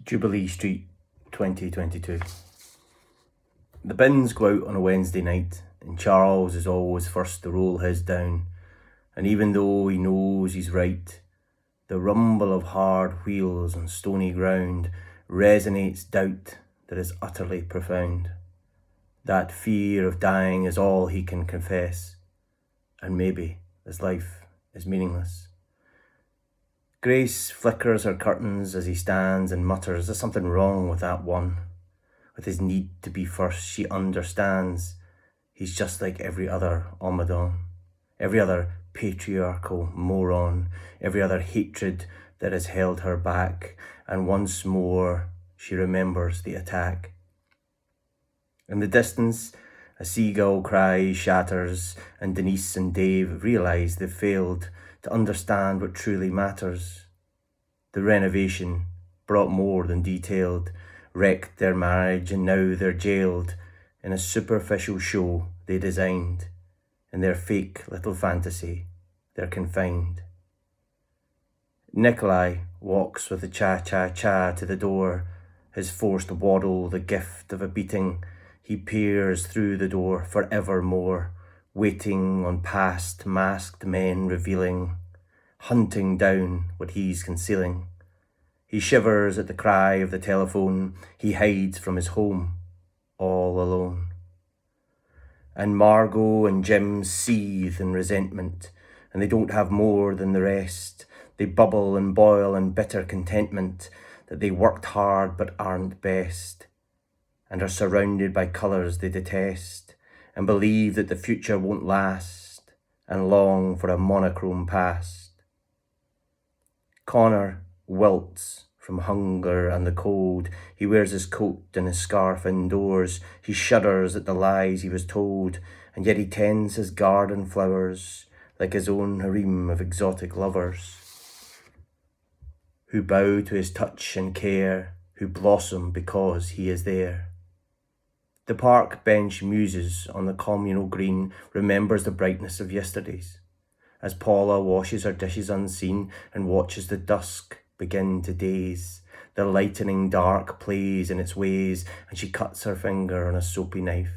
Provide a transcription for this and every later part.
Jubilee Street, 2022. The bins go out on a Wednesday night, and Charles is always first to roll his down. And even though he knows he's right, the rumble of hard wheels on stony ground resonates doubt that is utterly profound. That fear of dying is all he can confess, and maybe his life is meaningless. Grace flickers her curtains as he stands and mutters, there's something wrong with that one. With his need to be first, she understands. He's just like every other Omadon, every other patriarchal moron, every other hatred that has held her back, and once more she remembers the attack. In the distance, a seagull cry shatters, and Denise and Dave realise they've failed to understand what truly matters. The renovation, brought more than detailed, wrecked their marriage, and now they're jailed in a superficial show they designed. In their fake little fantasy, they're confined. Nikolai walks with a cha-cha-cha to the door, his forced waddle the gift of a beating. He peers through the door forevermore, waiting on past masked men revealing, hunting down what he's concealing. He shivers at the cry of the telephone. He hides from his home, all alone. And Margot and Jim seethe in resentment, and they don't have more than the rest. They bubble and boil in bitter contentment that they worked hard but aren't best, and are surrounded by colours they detest, and believe that the future won't last, and long for a monochrome past. Connor wilts from hunger and the cold. He wears his coat and his scarf indoors. He shudders at the lies he was told, and yet he tends his garden flowers like his own harem of exotic lovers, who bow to his touch and care, who blossom because he is there. The park bench muses on the communal green, remembers the brightness of yesterdays, as Paula washes her dishes unseen and watches the dusk begin to daze. The lightening dark plays in its ways, and she cuts her finger on a soapy knife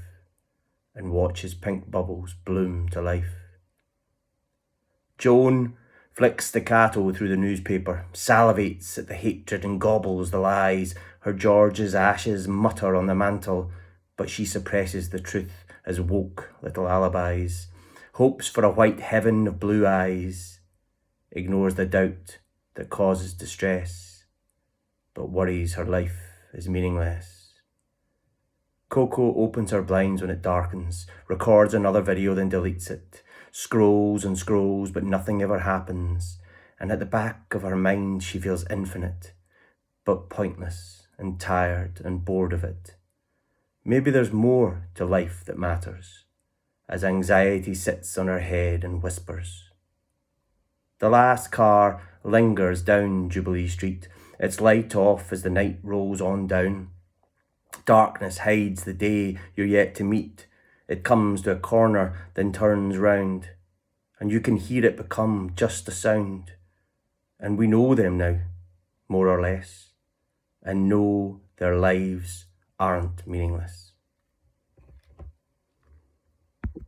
and watches pink bubbles bloom to life. Joan flicks staccato through the newspaper, salivates at the hatred and gobbles the lies. Her George's ashes mutter on the mantel, but she suppresses the truth as woke little alibis. Hopes for a white heaven of blue eyes, ignores the doubt that causes distress, but worries her life is meaningless. Coco opens her blinds when it darkens, records another video then deletes it, scrolls and scrolls but nothing ever happens, and at the back of her mind she feels infinite, but pointless and tired and bored of it. Maybe there's more to life that matters, as anxiety sits on her head and whispers. The last car lingers down Jubilee Street, its light off as the night rolls on down. Darkness hides the day you're yet to meet. It comes to a corner, then turns round, and you can hear it become just a sound. And we know them now, more or less, and know their lives aren't meaningless.